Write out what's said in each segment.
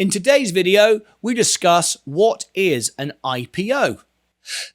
In today's video, we discuss what is an IPO.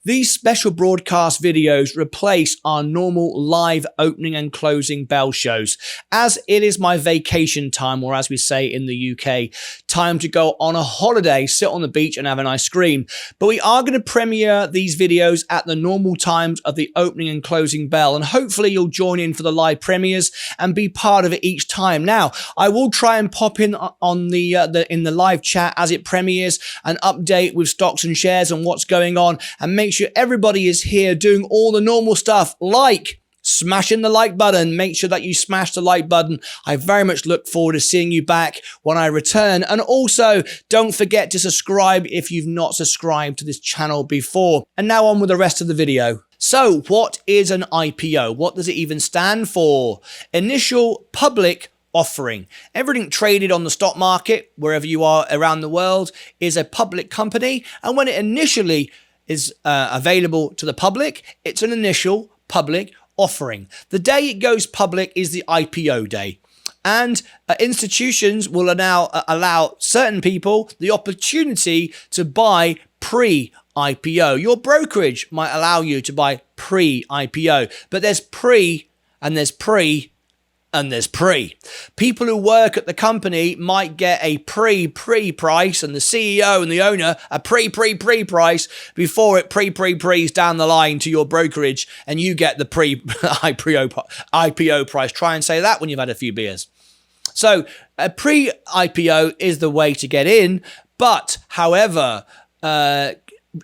These special broadcast videos replace our normal live opening and closing bell shows, as it is my vacation time, or as we say in the UK, time to go on a holiday, sit on the beach and have an ice cream. But we are going to premiere these videos at the normal times of the opening and closing bell, and hopefully you'll join in for the live premieres and be part of it each time. Now, I will try and pop in on in the live chat as it premieres, an update with stocks and shares and what's going on, and make sure everybody is here doing all the normal stuff like smashing the like button. Make sure that you smash the like button. I very much look forward to seeing you back when I return. And also, don't forget to subscribe if you've not subscribed to this channel before. And now on with the rest of the video. So, what is an IPO? What does it even stand for? Initial public offering. Everything traded on the stock market, wherever you are around the world, is a public company. And when it initially is available to the public, it's an initial public offering. The day it goes public is the IPO day. And institutions will now allow certain people the opportunity to buy pre-IPO. Your brokerage might allow you to buy pre-IPO, but there's pre and there's pre and there's pre. People who work at the company might get a pre price, and the CEO and the owner a pre price before it pre's down the line to your brokerage, and you get the IPO price. Try and say that when you've had a few beers. So a pre-IPO is the way to get in, but however,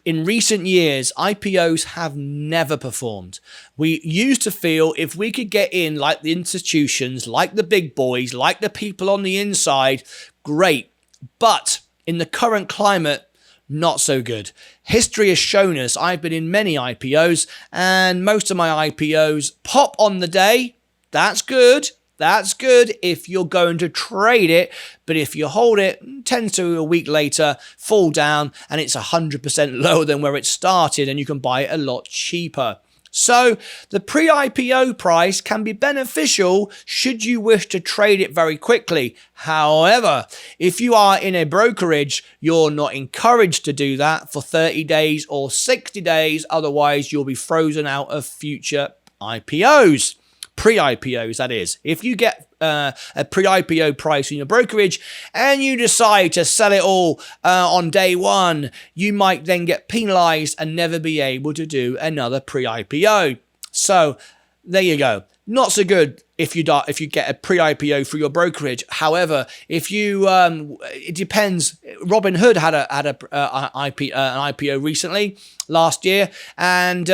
in recent years, IPOs have never performed. We used to feel if we could get in like the institutions, like the big boys, like the people on the inside, great. But in the current climate, not so good. History has shown us, I've been in many IPOs, and most of my IPOs pop on the day. That's good. That's good if you're going to trade it, but if you hold it, it tends to a week later fall down and it's 100% lower than where it started, and you can buy it a lot cheaper. So the pre-IPO price can be beneficial should you wish to trade it very quickly. However, if you are in a brokerage, you're not encouraged to do that for 30 days or 60 days. Otherwise, you'll be frozen out of future IPOs. Pre-IPOs, that is. If you get a pre-IPO price in your brokerage and you decide to sell it all on day one, you might then get penalized and never be able to do another pre-IPO. So there you go. Not so good if you get a pre-IPO for your brokerage. However, if you it depends. Robinhood had an IPO recently last year, and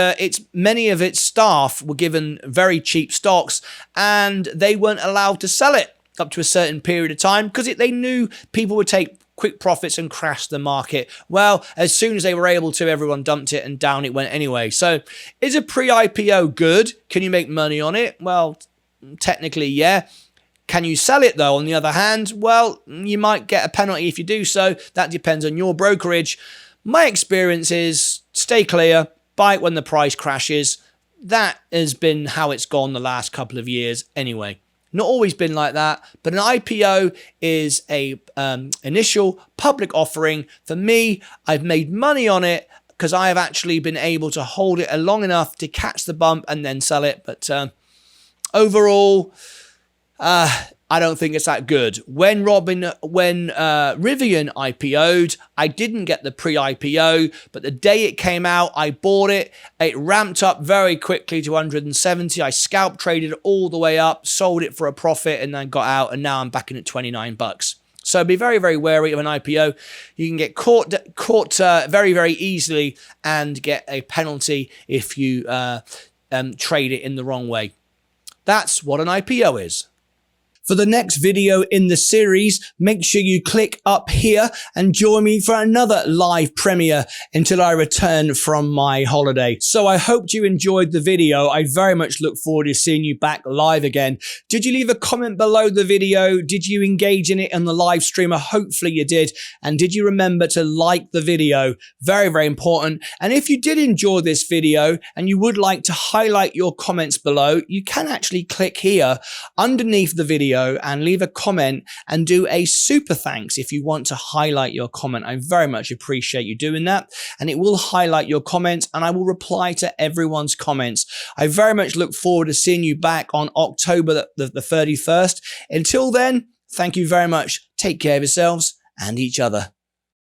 many of its staff were given very cheap stocks, and they weren't allowed to sell it up to a certain period of time because they knew people would take quick profits and crash the market. Well, as soon as they were able to, everyone dumped it and down it went anyway. So is a pre-IPO good? Can you make money on it? Well, technically, yeah. Can you sell it though? On the other hand, well, you might get a penalty if you do so. That depends on your brokerage. My experience is stay clear, buy it when the price crashes. That has been how it's gone the last couple of years anyway. Not always been like that, but an IPO is a initial public offering. For me, I've made money on it because I have actually been able to hold it long enough to catch the bump and then sell it. But overall, I don't think it's that good. When Rivian IPO'd, I didn't get the pre-IPO, but the day it came out, I bought it. It ramped up very quickly to 170. I scalp traded all the way up, sold it for a profit, and then got out, and now I'm back in at 29 bucks. So be very, very wary of an IPO. You can get caught very, very easily and get a penalty if you trade it in the wrong way. That's what an IPO is. For the next video in the series, make sure you click up here and join me for another live premiere until I return from my holiday. So I hope you enjoyed the video. I very much look forward to seeing you back live again. Did you leave a comment below the video? Did you engage in it on the live stream? Hopefully you did. And did you remember to like the video? Very, very important. And if you did enjoy this video and you would like to highlight your comments below, you can actually click here underneath the video video and leave a comment and do a super thanks if you want to highlight your comment. I very much appreciate you doing that, and it will highlight your comments and I will reply to everyone's comments. I very much look forward to seeing you back on October the 31st. Until then, thank you very much. Take care of yourselves and each other.